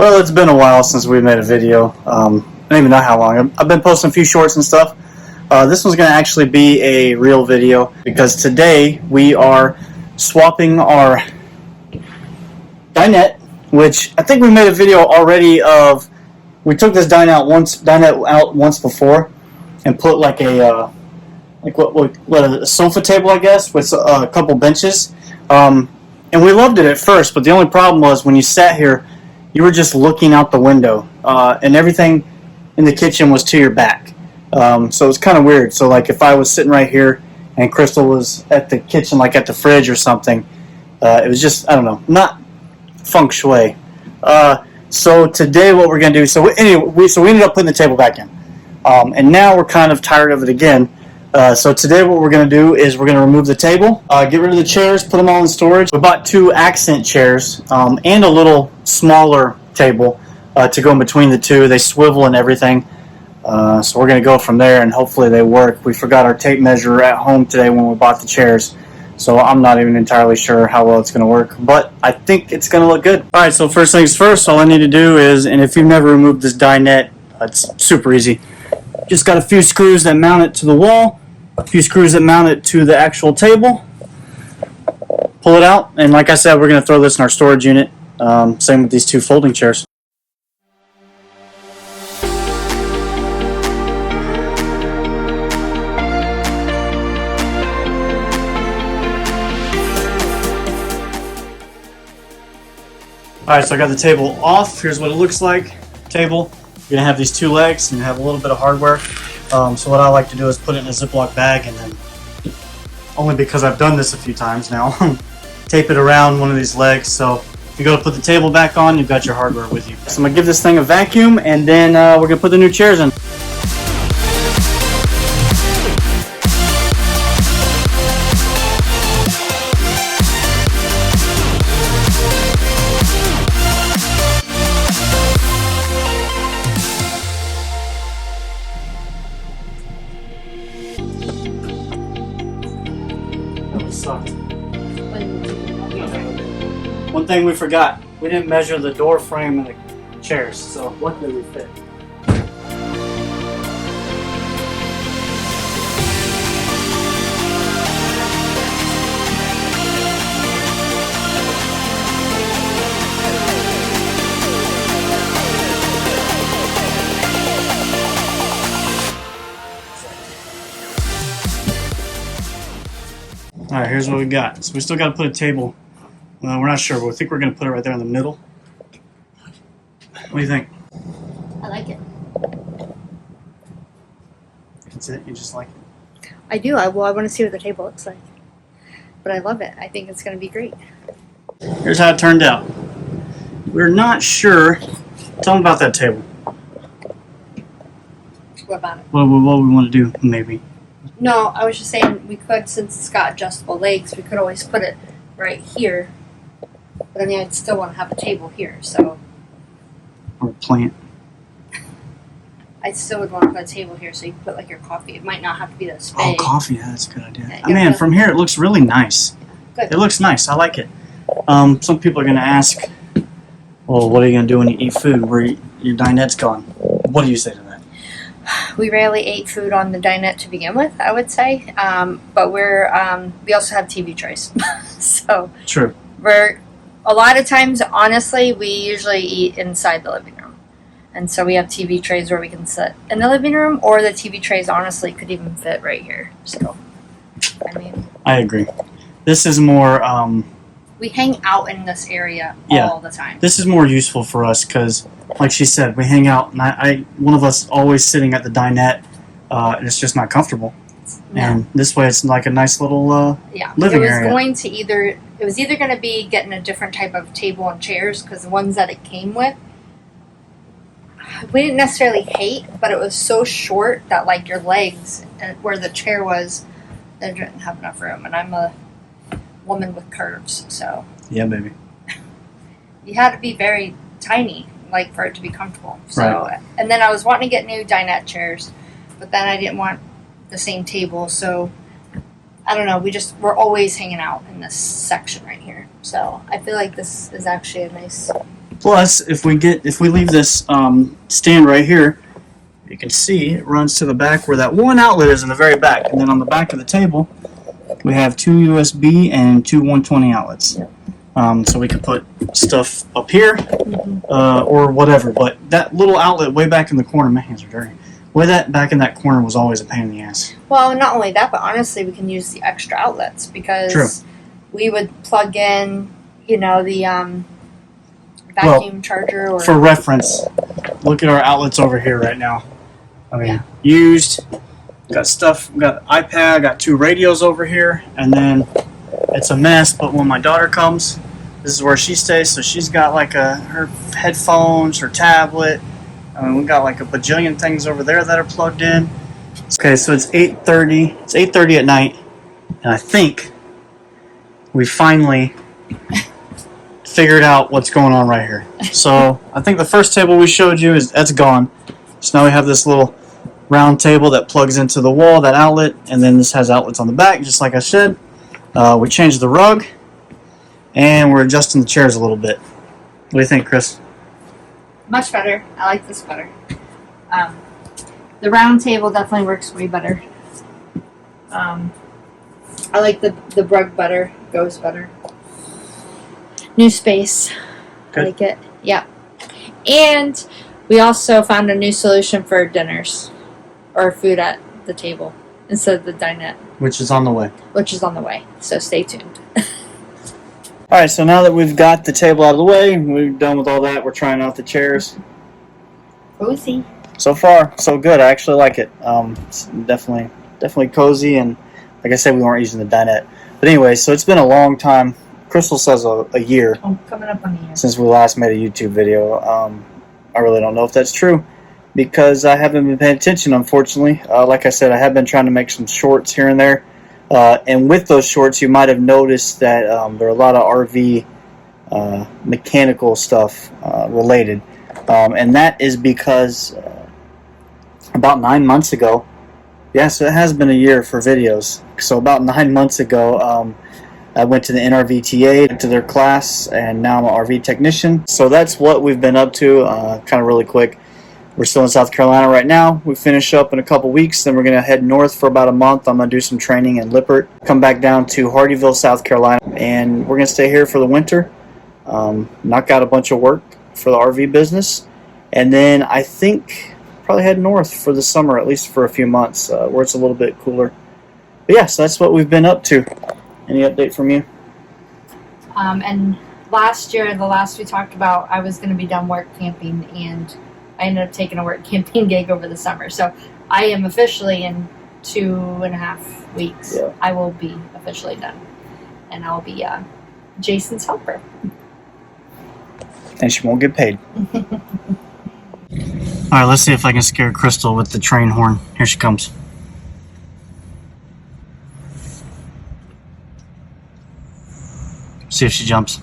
Well, it's been a while since we made a video. I don't even know how long. I've been posting a few shorts and stuff. This one's going to actually be a real video because today we are swapping our dinette, which I think we made a video already of. We took this dinette out once before and put like a a sofa table, I guess, with a couple benches. And we loved it at first, but the only problem was when you sat here, you were just looking out the window, and everything in the kitchen was to your back. So it was kind of weird. So like if I was sitting right here and Kristel was at the kitchen, like at the fridge or something, it was just, I don't know, not feng shui. So today what we're going to do, so we ended up putting the table back in. And now we're kind of tired of it again. So today what we're going to do is we're going to remove the table, get rid of the chairs, put them all in storage. We bought 2 accent chairs and a little smaller table to go in between the two. They swivel and everything. So we're going to go from there and hopefully they work. We forgot our tape measure at home today when we bought the chairs. So I'm not even entirely sure how well it's going to work, but I think it's going to look good. Alright, so first things first, all I need to do is, and if you've never removed this dinette, it's super easy. Just got a few screws that mount it to the wall, a few screws that mount it to the actual table. Pull it out, and like I said, we're going to throw this in our storage unit. Same with these 2 folding chairs. Alright, so I got the table off. Here's what it looks like. Table. You're going to have these 2 legs and you have a little bit of hardware. So what I like to do is put it in a Ziploc bag and then, only because I've done this a few times now, tape it around one of these legs. So if you go to put the table back on, you've got your hardware with you. So I'm going to give this thing a vacuum and then we're going to put the new chairs in. One thing we forgot, we didn't measure the door frame and the chairs, so luckily we fit. Alright, here's what we got. So we still got to put a table. Well, we're not sure, but I think we're going to put it right there in the middle. What do you think? I like it. That's it? You just like it? I do. I want to see what the table looks like. But I love it. I think it's going to be great. Here's how it turned out. We're not sure. Tell them about that table. What about it? What we want to do, maybe. No, I was just saying we could, since it's got adjustable legs, we could always put it right here. But I mean, I'd still want to have a table here, so. Or a plant. I still would want to put a table here so you can put like your coffee. It might not have to be this big. Oh, coffee, yeah, that's a good idea. Yeah, Man, from here it looks really nice. Good. It looks nice, I like it. Some people are going to ask, well, what are you going to do when you eat food where your dinette's gone? What do you say to that? We rarely ate food on the dinette to begin with, I would say. But we also have TV trays. So. True. A lot of times, honestly, we usually eat inside the living room. And so we have TV trays where we can sit in the living room, or the TV trays, honestly, could even fit right here. So, I mean. I agree. This is more. We hang out in this area all the time. This is more useful for us because, like she said, we hang out, and one of us always sitting at the dinette, and it's just not comfortable. Yeah. And this way, it's like a nice little living area. It was either going to be getting a different type of table and chairs because the ones that it came with, we didn't necessarily hate, but it was so short that like your legs and where the chair was, they didn't have enough room. And I'm a woman with curves, so yeah, baby. You had to be very tiny, like for it to be comfortable. So, right. And then I was wanting to get new dinette chairs, but then I didn't want the same table, so I don't know, we're always hanging out in this section right here. So I feel like this is actually a nice Plus, if we leave this stand right here, you can see it runs to the back where that one outlet is in the very back, and then on the back of the table we have 2 USB and 2 120 outlets. So we can put stuff up here or whatever. But that little outlet way back in the corner, my hands are dirty. Way that back in that corner was always a pain in the ass. Well, not only that, but honestly, we can use the extra outlets because we would plug in, you know, the vacuum charger. Or for reference, look at our outlets over here right now. I mean, used. Got stuff. Got iPad. Got 2 radios over here, and then it's a mess. But when my daughter comes, this is where she stays. So she's got like her headphones, her tablet. We got like a bajillion things over there that are plugged in. Okay, so it's 8:30. It's 8:30 at night, and I think we finally figured out what's going on right here. So I think the first table we showed you that's gone. So now we have this little round table that plugs into the wall, that outlet, and then this has outlets on the back, just like I said. We changed the rug, and we're adjusting the chairs a little bit. What do you think, Chris? Much better. I like this better. The round table definitely works way better. I like the rug better. Goes better. New space. Good. I like it. Yeah. And we also found a new solution for dinners or food at the table instead of the dinette. Which is on the way. Which is on the way. So stay tuned. Alright, so now that we've got the table out of the way, we're done with all that, we're trying out the chairs. Cozy. So far, so good. I actually like it. It's definitely cozy, and like I said, we weren't using the dinette. But anyway, so it's been a long time. Kristel says a year. Oh, coming up on a year. Since we last made a YouTube video. I really don't know if that's true because I haven't been paying attention, unfortunately. Like I said, I have been trying to make some shorts here and there. And with those shorts, you might have noticed that there are a lot of RV mechanical stuff related. And that is because about 9 months ago, yes, it has been a year for videos. So about 9 months ago, I went to the NRVTA, to their class, and now I'm an RV technician. So that's what we've been up to, kind of really quick. We're still in South Carolina right now. We finish up in a couple weeks, then we're going to head north for about a month. I'm going to do some training in Lippert, come back down to Hardyville, South Carolina, and we're going to stay here for the winter, knock out a bunch of work for the RV business, and then I think probably head north for the summer, at least for a few months, where it's a little bit cooler. But yeah, so that's what we've been up to. Any update from you? And last year, the last we talked about, I was going to be done work camping, and I ended up taking a work camping gig over the summer. So I am officially in 2.5 weeks. Yeah. I will be officially done, and I'll be Jason's helper. And she won't get paid. All right, let's see if I can scare Kristel with the train horn. Here she comes. See if she jumps.